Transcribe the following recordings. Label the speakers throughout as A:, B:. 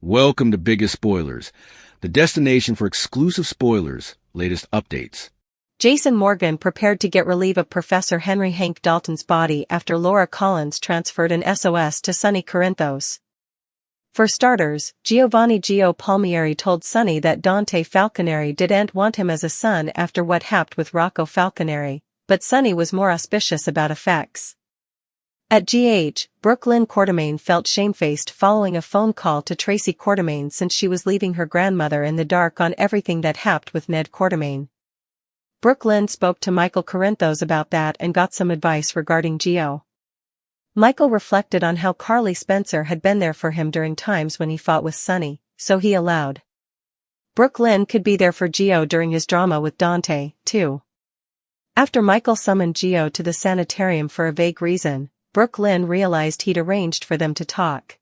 A: Welcome to Biggest Spoilars, the destination for exclusive spoilers, latest updates.
B: Jason Morgan prepared to get relief of Professor Henry Hank Dalton's body after Laura Collins transferred an SOS to Sonny Corinthos. For starters, Giovanni Gio Palmieri told Sonny that Dante Falconeri didn't want him as a son after what happened with Rocco Falconeri, but Sonny was more auspicious about effects. At GH, Brooke Lynn Quartermaine felt shamefaced following a phone call to Tracy Quartermaine since she was leaving her grandmother in the dark on everything that happened with Ned Quartermaine. Brooke Lynn spoke to Michael Corinthos about that and got some advice regarding Gio. Michael reflected on how Carly Spencer had been there for him during times when he fought with Sonny, so he allowed Brooke Lynn could be there for Gio during his drama with Dante, too. After Michael summoned Gio to the sanitarium for a vague reason, Brooke Lynn realized he'd arranged for them to talk.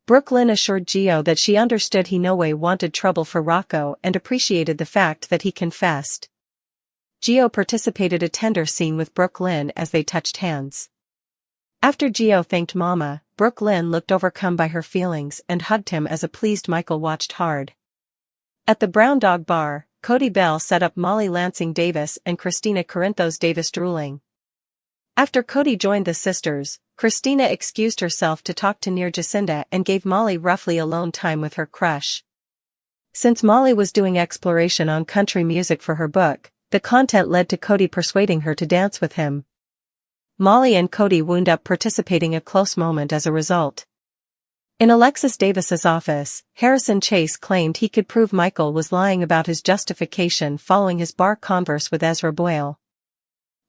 B: Brooke Lynn assured Gio that she understood he no way wanted trouble for Rocco and appreciated the fact that he confessed. Gio participated a tender scene with Brooke Lynn as they touched hands. After Gio thanked Mama, Brooke Lynn looked overcome by her feelings and hugged him as a pleased Michael watched hard. At the Brown Dog Bar, Cody Bell set up Molly Lansing Davis and Christina Corinthos Davis drooling. After Cody joined the sisters, Christina excused herself to talk to near Jacinda and gave Molly roughly alone time with her crush. Since Molly was doing exploration on country music for her book, the content led to Cody persuading her to dance with him. Molly and Cody wound up participating a close moment as a result. In Alexis Davis's office, Harrison Chase claimed he could prove Michael was lying about his justification following his bar converse with Ezra Boyle.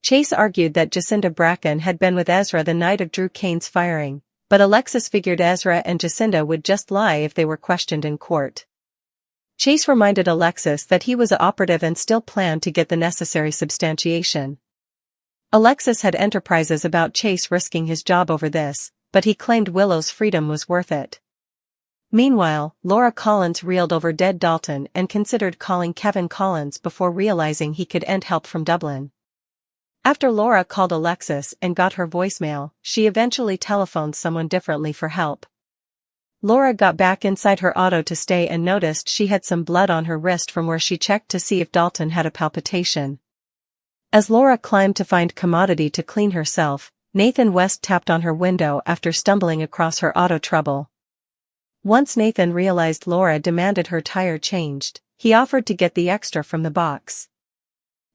B: Chase argued that Jacinda Bracken had been with Ezra the night of Drew Kane's firing, but Alexis figured Ezra and Jacinda would just lie if they were questioned in court. Chase reminded Alexis that he was an operative and still planned to get the necessary substantiation. Alexis had enterprises about Chase risking his job over this, but he claimed Willow's freedom was worth it. Meanwhile, Laura Collins reeled over dead Dalton and considered calling Kevin Collins before realizing he could end help from Dublin. After Laura called Alexis and got her voicemail, she eventually telephoned someone differently for help. Laura got back inside her auto to stay and noticed she had some blood on her wrist from where she checked to see if Dalton had a palpitation. As Laura climbed to find Commodity to clean herself, Nathan West tapped on her window after stumbling across her auto trouble. Once Nathan realized Laura demanded her tire changed, he offered to get the extra from the box.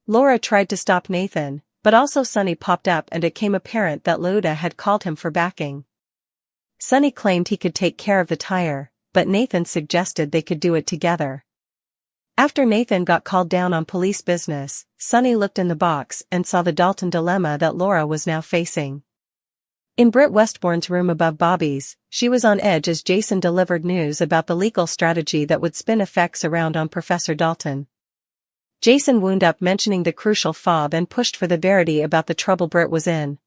B: Laura tried to stop Nathan, but also Sonny popped up and it came apparent that Luda had called him for backing. Sonny claimed he could take care of the tire, but Nathan suggested they could do it together. After Nathan got called down on police business, Sonny looked in the box and saw the Dalton dilemma that Laura was now facing. In Britt Westbourne's room above Bobby's, she was on edge as Jason delivered news about the legal strategy that would spin effects around on Professor Dalton. Jason wound up mentioning the crucial fob and pushed for the verity about the trouble Britt was in.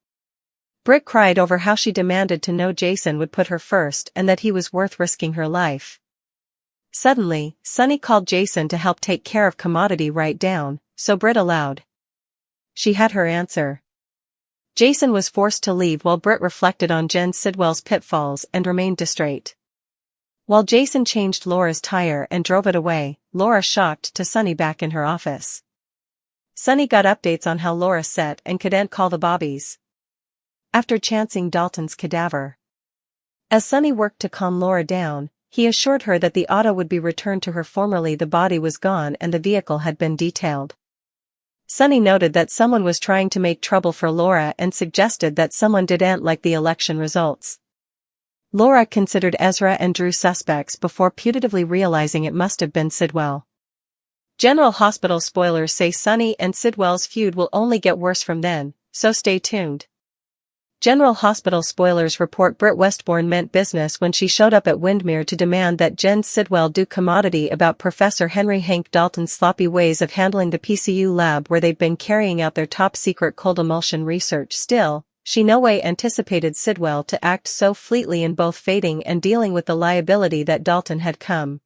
B: Britt cried over how she demanded to know Jason would put her first and that he was worth risking her life. Suddenly, Sonny called Jason to help take care of Commodity right down, so Britt allowed. She had her answer. Jason was forced to leave while Britt reflected on Jen Sidwell's pitfalls and remained distrait. While Jason changed Laura's tire and drove it away, Laura shocked to Sonny back in her office. Sonny got updates on how Laura set and couldn't call the Bobbies after chancing Dalton's cadaver. As Sonny worked to calm Laura down, he assured her that the auto would be returned to her. Formerly the body was gone and the vehicle had been detailed. Sonny noted that someone was trying to make trouble for Laura and suggested that someone didn't like the election results. Laura considered Ezra and Drew suspects before putatively realizing it must have been Sidwell. General Hospital spoilers say Sonny and Sidwell's feud will only get worse from then, so stay tuned. General Hospital spoilers report Britt Westbourne meant business when she showed up at Windmere to demand that Jen Sidwell do Commodity about Professor Henry Hank Dalton's sloppy ways of handling the PCU lab where they've been carrying out their top-secret cold emulsion research. Still, she no way anticipated Sidwell to act so fleetly in both fading and dealing with the liability that Dalton had come.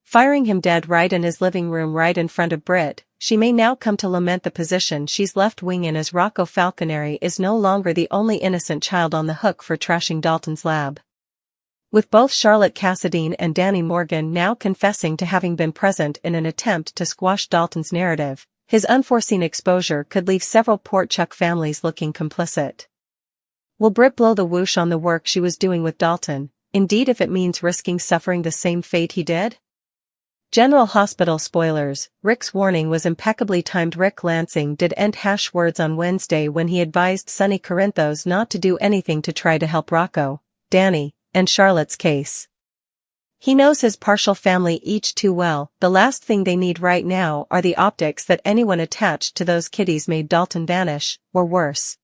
B: Firing him dead right in his living room right in front of Britt, she may now come to lament the position she's left wing in as Rocco Falconeri is no longer the only innocent child on the hook for trashing Dalton's lab. with both Charlotte Cassadine and Danny Morgan now confessing to having been present in an attempt to squash Dalton's narrative. His unforeseen exposure could leave several Port Chuck families looking complicit. Will Britt blow the whoosh on the work she was doing with Dalton, indeed if it means risking suffering the same fate he did? General Hospital spoilers. Rick's warning was impeccably timed. Rick Lansing did end #words on Wednesday when he advised Sonny Corinthos not to do anything to try to help Rocco, Danny, and Charlotte's case. He knows his partial family each too well. The last thing they need right now are the optics that anyone attached to those kiddies made Dalton vanish, or worse.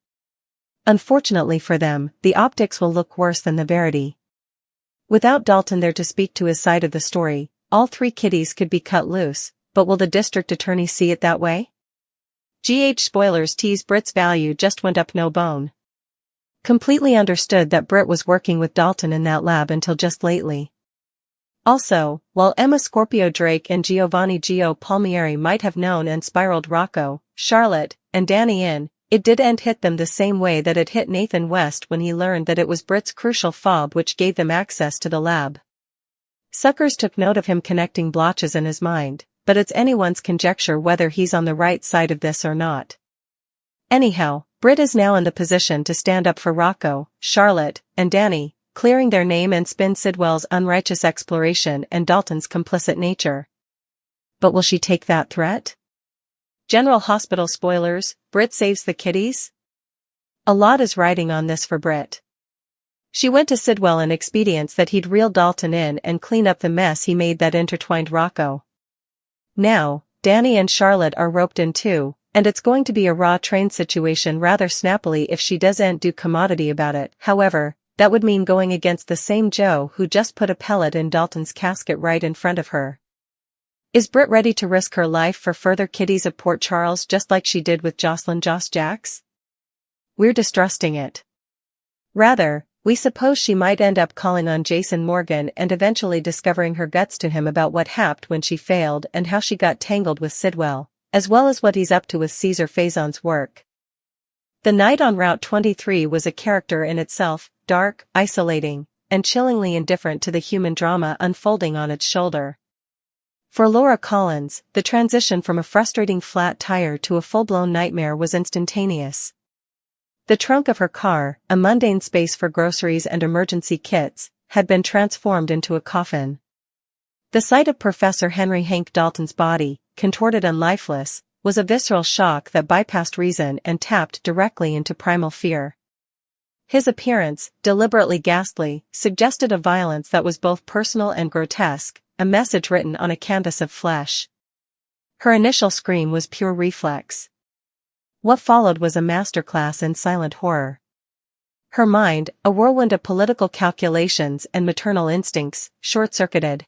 B: Unfortunately for them, the optics will look worse than the verity. Without Dalton there to speak to his side of the story, all 3 kiddies could be cut loose, but will the district attorney see it that way? Spoilers tease Britt's value just went up no bone. Completely understood that Britt was working with Dalton in that lab until just lately. Also, while Emma Scorpio Drake and Giovanni Gio Palmieri might have known and spiraled Rocco, Charlotte, and Danny in, it didn't hit them the same way that it hit Nathan West when he learned that it was Britt's crucial fob which gave them access to the lab. Suckers took note of him connecting blotches in his mind, but it's anyone's conjecture whether he's on the right side of this or not. Anyhow, Britt is now in the position to stand up for Rocco, Charlotte, and Danny, clearing their name and spin Sidwell's unrighteous exploration and Dalton's complicit nature. But will she take that threat? General Hospital spoilers. Britt saves the kiddies? A lot is riding on this for Britt. She went to Sidwell in expedience that he'd reel Dalton in and clean up the mess he made that intertwined Rocco. Now, Danny and Charlotte are roped in too, and it's going to be a raw train situation rather snappily if she doesn't do commodity about it. However, that would mean going against the same Joe who just put a pellet in Dalton's casket right in front of her. Is Britt ready to risk her life for further kiddies of Port Charles just like she did with Jocelyn Joss Jacks? We're distrusting it. Rather, we suppose she might end up calling on Jason Morgan and eventually discovering her guts to him about what happened when she failed and how she got tangled with Sidwell, as well as what he's up to with Caesar Faison's work. The night on Route 23 was a character in itself, dark, isolating, and chillingly indifferent to the human drama unfolding on its shoulder. For Laura Collins, the transition from a frustrating flat tire to a full-blown nightmare was instantaneous. The trunk of her car, a mundane space for groceries and emergency kits, had been transformed into a coffin. The sight of Professor Henry Hank Dalton's body, contorted and lifeless, was a visceral shock that bypassed reason and tapped directly into primal fear. His appearance, deliberately ghastly, suggested a violence that was both personal and grotesque, a message written on a canvas of flesh. Her initial scream was pure reflex. What followed was a masterclass in silent horror. Her mind, a whirlwind of political calculations and maternal instincts, short-circuited.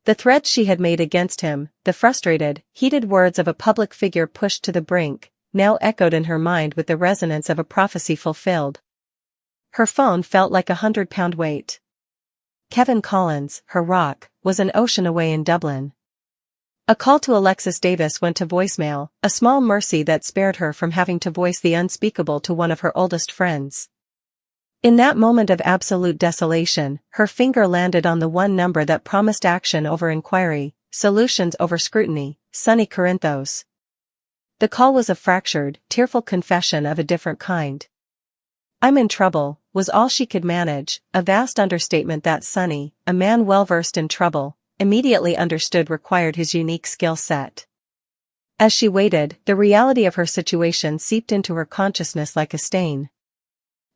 B: The threats she had made against him, the frustrated, heated words of a public figure pushed to the brink, now echoed in her mind with the resonance of a prophecy fulfilled. Her phone felt like 100-pound weight. Kevin Collins, her rock, was an ocean away in Dublin. A call to Alexis Davis went to voicemail, a small mercy that spared her from having to voice the unspeakable to one of her oldest friends. In that moment of absolute desolation, her finger landed on the one number that promised action over inquiry, solutions over scrutiny, Sonny Corinthos. The call was a fractured, tearful confession of a different kind. "I'm in trouble," was all she could manage, a vast understatement that Sonny, a man well-versed in trouble, immediately understood required his unique skill set. As she waited, the reality of her situation seeped into her consciousness like a stain.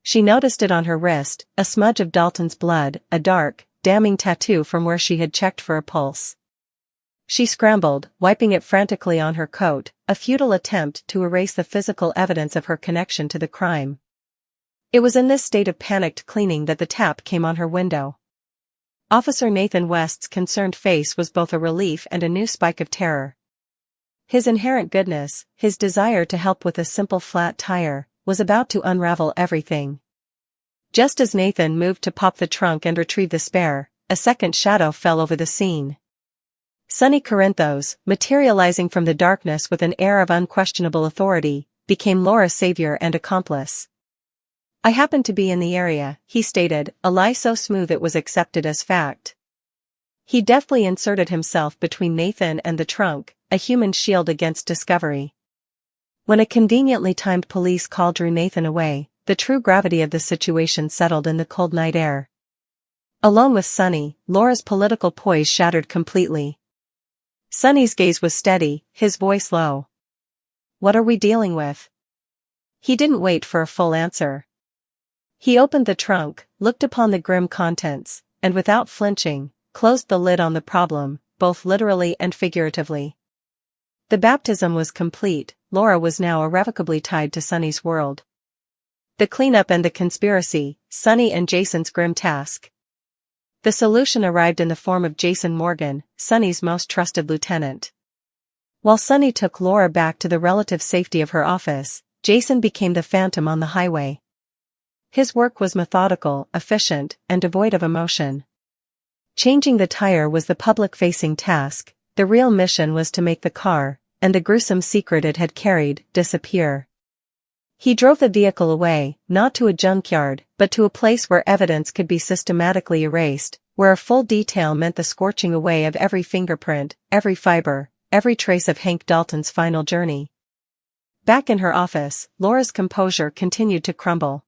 B: She noticed it on her wrist, a smudge of Dalton's blood, a dark, damning tattoo from where she had checked for a pulse. She scrambled, wiping it frantically on her coat, a futile attempt to erase the physical evidence of her connection to the crime. It was in this state of panicked cleaning that the tap came on her window. Officer Nathan West's concerned face was both a relief and a new spike of terror. His inherent goodness, his desire to help with a simple flat tire, was about to unravel everything. Just as Nathan moved to pop the trunk and retrieve the spare, a second shadow fell over the scene. Sonny Corinthos, materializing from the darkness with an air of unquestionable authority, became Laura's savior and accomplice. I happened to be in the area, he stated, a lie so smooth it was accepted as fact. He deftly inserted himself between Nathan and the trunk, a human shield against discovery. When a conveniently timed police call drew Nathan away, the true gravity of the situation settled in the cold night air. Alone with Sonny, Laura's political poise shattered completely. Sonny's gaze was steady, his voice low. What are we dealing with? He didn't wait for a full answer. He opened the trunk, looked upon the grim contents, and without flinching, closed the lid on the problem, both literally and figuratively. The baptism was complete. Laura was now irrevocably tied to Sonny's world. The cleanup and the conspiracy, Sonny and Jason's grim task. The solution arrived in the form of Jason Morgan, Sonny's most trusted lieutenant. While Sonny took Laura back to the relative safety of her office, Jason became the phantom on the highway. His work was methodical, efficient, and devoid of emotion. Changing the tire was the public-facing task. The real mission was to make the car, and the gruesome secret it had carried, disappear. He drove the vehicle away, not to a junkyard, but to a place where evidence could be systematically erased, where a full detail meant the scorching away of every fingerprint, every fiber, every trace of Hank Dalton's final journey. Back in her office, Laura's composure continued to crumble.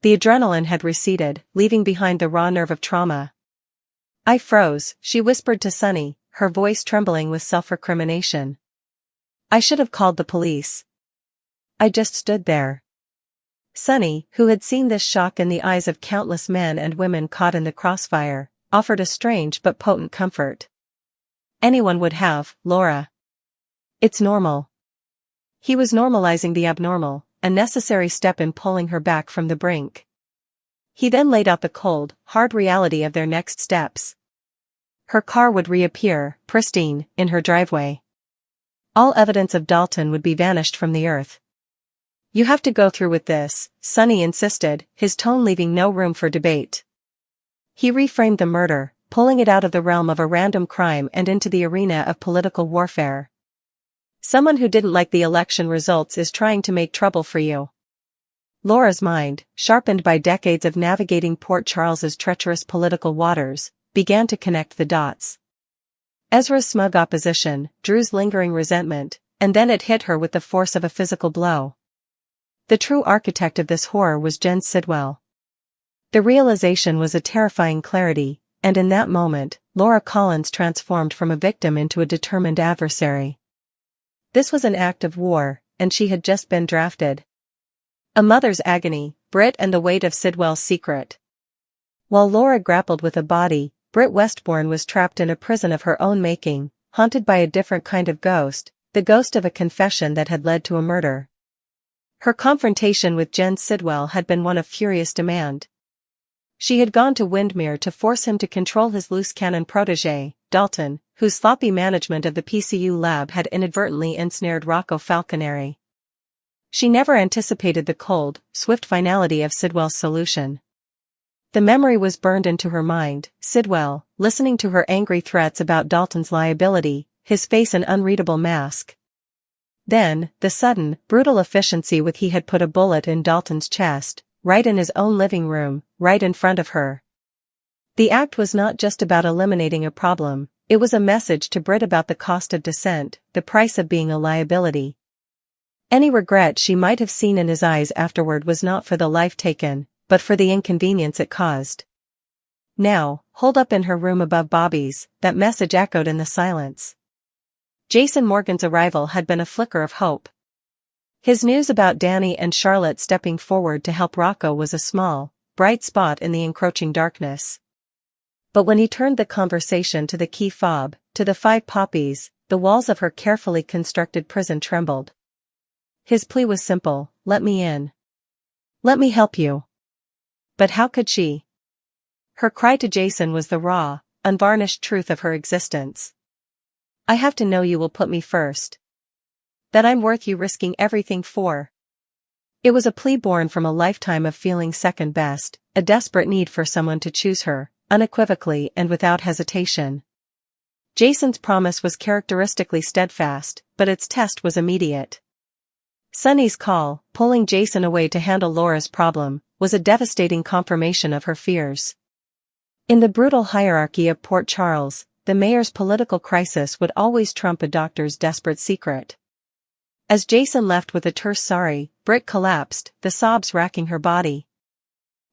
B: The adrenaline had receded, leaving behind the raw nerve of trauma. I froze, she whispered to Sonny, her voice trembling with self-recrimination. I should have called the police. I just stood there. Sonny, who had seen this shock in the eyes of countless men and women caught in the crossfire, offered a strange but potent comfort. Anyone would have, Laura. It's normal. He was normalizing the abnormal, a necessary step in pulling her back from the brink. He then laid out the cold, hard reality of their next steps. Her car would reappear, pristine, in her driveway. All evidence of Dalton would be vanished from the earth. You have to go through with this, Sonny insisted, his tone leaving no room for debate. He reframed the murder, pulling it out of the realm of a random crime and into the arena of political warfare. Someone who didn't like the election results is trying to make trouble for you. Laura's mind, sharpened by decades of navigating Port Charles's treacherous political waters, began to connect the dots. Ezra's smug opposition, Drew's lingering resentment, and then it hit her with the force of a physical blow. The true architect of this horror was Jen Sidwell. The realization was a terrifying clarity, and in that moment, Laura Collins transformed from a victim into a determined adversary. This was an act of war, and she had just been drafted. A mother's agony, Britt and the weight of Sidwell's secret. While Laura grappled with a body, Britt Westbourne was trapped in a prison of her own making, haunted by a different kind of ghost, the ghost of a confession that had led to a murder. Her confrontation with Jen Sidwell had been one of furious demand. She had gone to Windmere to force him to control his loose cannon protégé, Dalton, whose sloppy management of the PCU lab had inadvertently ensnared Rocco Falconeri. She never anticipated the cold, swift finality of Sidwell's solution. The memory was burned into her mind, Sidwell, listening to her angry threats about Dalton's liability, his face an unreadable mask. Then, the sudden, brutal efficiency with he had put a bullet in Dalton's chest, right in his own living room, right in front of her. The act was not just about eliminating a problem, it was a message to Britt about the cost of dissent, the price of being a liability. Any regret she might have seen in his eyes afterward was not for the life taken, but for the inconvenience it caused. Now, holed up in her room above Bobby's, that message echoed in the silence. Jason Morgan's arrival had been a flicker of hope. His news about Danny and Charlotte stepping forward to help Rocco was a small, bright spot in the encroaching darkness. But when he turned the conversation to the key fob, to the 5 poppies, the walls of her carefully constructed prison trembled. His plea was simple, let me in. Let me help you. But how could she? Her cry to Jason was the raw, unvarnished truth of her existence. I have to know you will put me first. That I'm worth you risking everything for. It was a plea born from a lifetime of feeling second best, a desperate need for someone to choose her, unequivocally and without hesitation. Jason's promise was characteristically steadfast, but its test was immediate. Sunny's call, pulling Jason away to handle Laura's problem, was a devastating confirmation of her fears. In the brutal hierarchy of Port Charles, the mayor's political crisis would always trump a doctor's desperate secret. As Jason left with a terse sorry, Britt collapsed, the sobs racking her body.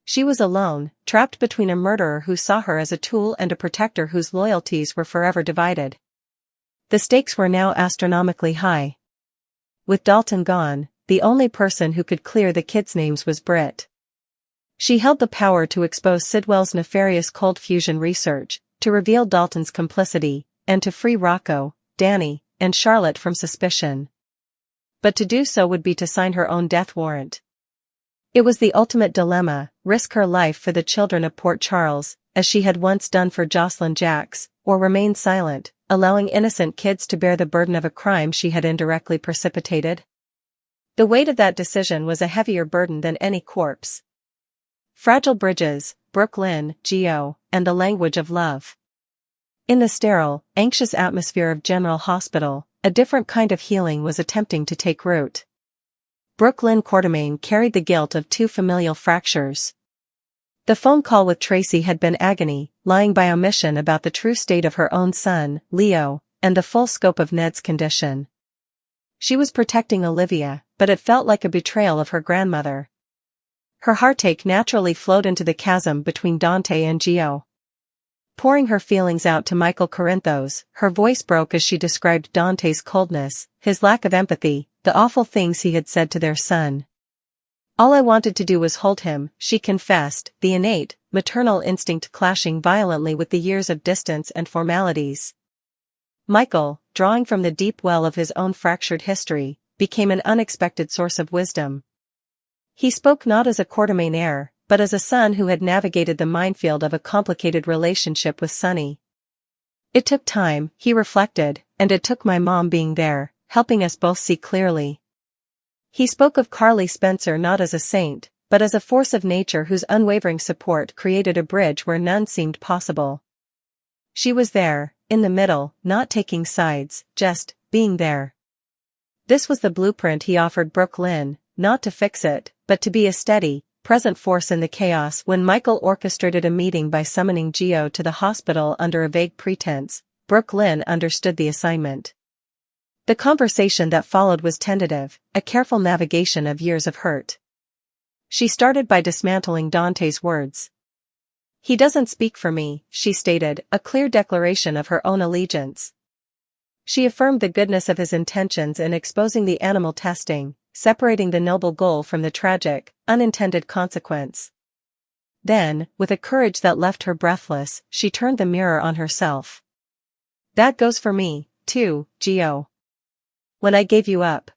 B: She was alone, trapped between a murderer who saw her as a tool and a protector whose loyalties were forever divided. The stakes were now astronomically high. With Dalton gone, the only person who could clear the kids' names was Britt. She held the power to expose Sidwell's nefarious cold fusion research, to reveal Dalton's complicity, and to free Rocco, Danny, and Charlotte from suspicion. But to do so would be to sign her own death warrant. It was the ultimate dilemma: risk her life for the children of Port Charles, as she had once done for Jocelyn Jacks, or remain silent, allowing innocent kids to bear the burden of a crime she had indirectly precipitated. The weight of that decision was a heavier burden than any corpse. Fragile bridges, Brooklyn, Geo, and the language of love. In the sterile, anxious atmosphere of General Hospital, a different kind of healing was attempting to take root. Brooklyn Quartermain carried the guilt of 2 familial fractures. The phone call with Tracy had been agony, lying by omission about the true state of her own son, Leo, and the full scope of Ned's condition. She was protecting Olivia, but it felt like a betrayal of her grandmother. Her heartache naturally flowed into the chasm between Dante and Geo. Pouring her feelings out to Michael Corinthos, her voice broke as she described Dante's coldness, his lack of empathy, the awful things he had said to their son. "All I wanted to do was hold him," she confessed, the innate, maternal instinct clashing violently with the years of distance and formalities. Michael, drawing from the deep well of his own fractured history, became an unexpected source of wisdom. He spoke not as a Quartermain heir, but as a son who had navigated the minefield of a complicated relationship with Sunny. "It took time," he reflected, "and it took my mom being there, helping us both see clearly." He spoke of Carly Spencer not as a saint, but as a force of nature whose unwavering support created a bridge where none seemed possible. She was there, in the middle, not taking sides, just being there. This was the blueprint he offered Brooklyn, not to fix it, but to be a steady, present force in the chaos. When Michael orchestrated a meeting by summoning Geo to the hospital under a vague pretense, Brooklyn understood the assignment. The conversation that followed was tentative, a careful navigation of years of hurt. She started by dismantling Dante's words. "He doesn't speak for me," she stated, a clear declaration of her own allegiance. She affirmed the goodness of his intentions in exposing the animal testing, separating the noble goal from the tragic, unintended consequence. Then, with a courage that left her breathless, she turned the mirror on herself. "That goes for me, too, Geo. When I gave you up,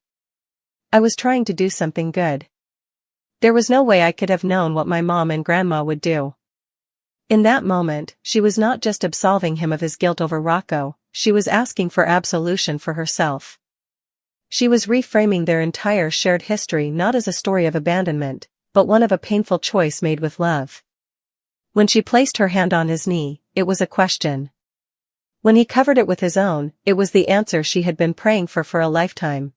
B: I was trying to do something good. There was no way I could have known what my mom and grandma would do." In that moment, she was not just absolving him of his guilt over Rocco, she was asking for absolution for herself. She was reframing their entire shared history not as a story of abandonment, but one of a painful choice made with love. When she placed her hand on his knee, it was a question. When he covered it with his own, it was the answer she had been praying for a lifetime.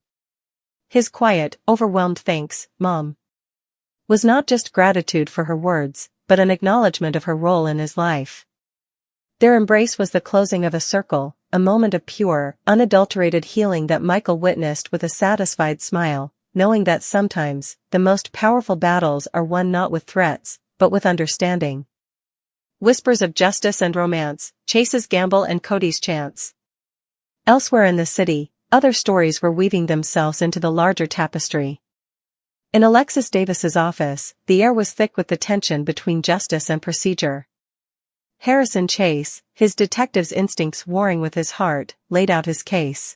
B: His quiet, overwhelmed "thanks, Mom," was not just gratitude for her words, but an acknowledgement of her role in his life. Their embrace was the closing of a circle, a moment of pure, unadulterated healing that Michael witnessed with a satisfied smile, knowing that sometimes, the most powerful battles are won not with threats, but with understanding. Whispers of justice and romance, Chase's gamble and Cody's chance. Elsewhere in the city, other stories were weaving themselves into the larger tapestry. In Alexis Davis's office, the air was thick with the tension between justice and procedure. Harrison Chase, his detective's instincts warring with his heart, laid out his case.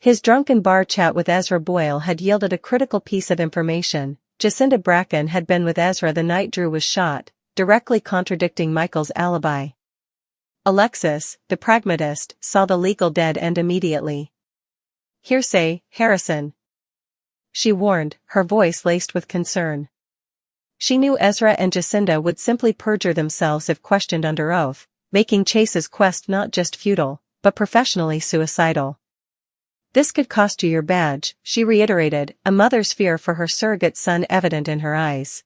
B: His drunken bar chat with Ezra Boyle had yielded a critical piece of information. Jacinda Bracken had been with Ezra the night Drew was shot, directly contradicting Michael's alibi. Alexis, the pragmatist, saw the legal dead end immediately. "Hearsay, Harrison," she warned, her voice laced with concern. She knew Ezra and Jacinda would simply perjure themselves if questioned under oath, making Chase's quest not just futile, but professionally suicidal. "This could cost you your badge," she reiterated, a mother's fear for her surrogate son evident in her eyes.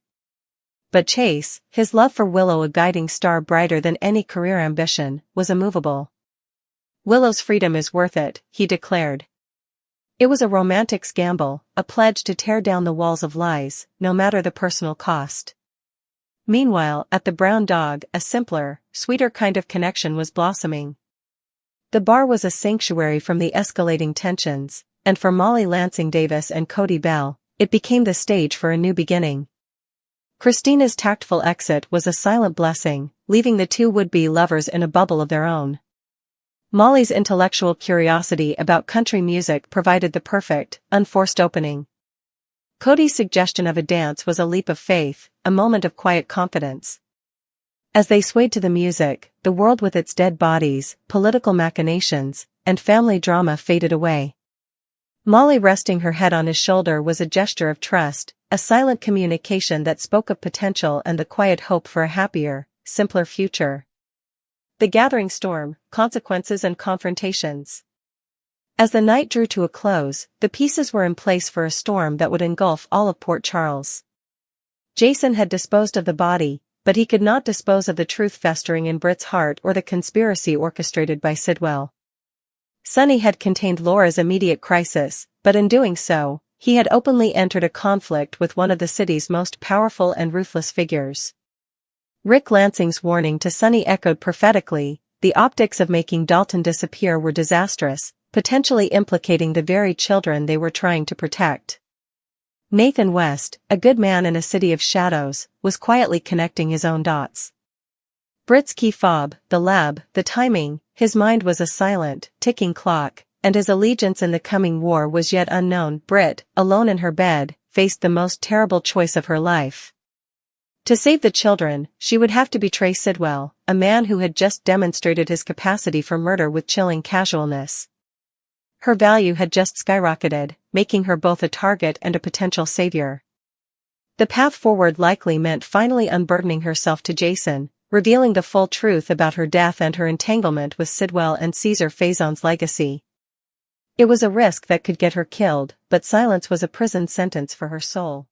B: But Chase, his love for Willow a guiding star brighter than any career ambition, was immovable. "Willow's freedom is worth it," he declared. It was a romantic's gamble, a pledge to tear down the walls of lies, no matter the personal cost. Meanwhile, at the Brown Dog, a simpler, sweeter kind of connection was blossoming. The bar was a sanctuary from the escalating tensions, and for Molly Lansing Davis and Cody Bell, it became the stage for a new beginning. Christina's tactful exit was a silent blessing, leaving the two would-be lovers in a bubble of their own. Molly's intellectual curiosity about country music provided the perfect, unforced opening. Cody's suggestion of a dance was a leap of faith, a moment of quiet confidence. As they swayed to the music, the world with its dead bodies, political machinations, and family drama faded away. Molly resting her head on his shoulder was a gesture of trust, a silent communication that spoke of potential and the quiet hope for a happier, simpler future. The gathering storm, consequences and confrontations. As the night drew to a close, the pieces were in place for a storm that would engulf all of Port Charles. Jason had disposed of the body, but he could not dispose of the truth festering in Britt's heart or the conspiracy orchestrated by Sidwell. Sonny had contained Laura's immediate crisis, but in doing so, he had openly entered a conflict with one of the city's most powerful and ruthless figures. Rick Lansing's warning to Sonny echoed prophetically, the optics of making Dalton disappear were disastrous, potentially implicating the very children they were trying to protect. Nathan West, a good man in a city of shadows, was quietly connecting his own dots. Britt's key fob, the lab, the timing, his mind was a silent, ticking clock, and his allegiance in the coming war was yet unknown. Britt, alone in her bed, faced the most terrible choice of her life. To save the children, she would have to betray Sidwell, a man who had just demonstrated his capacity for murder with chilling casualness. Her value had just skyrocketed, making her both a target and a potential savior. The path forward likely meant finally unburdening herself to Jason, revealing the full truth about her death and her entanglement with Sidwell and Caesar Faison's legacy. It was a risk that could get her killed, but silence was a prison sentence for her soul.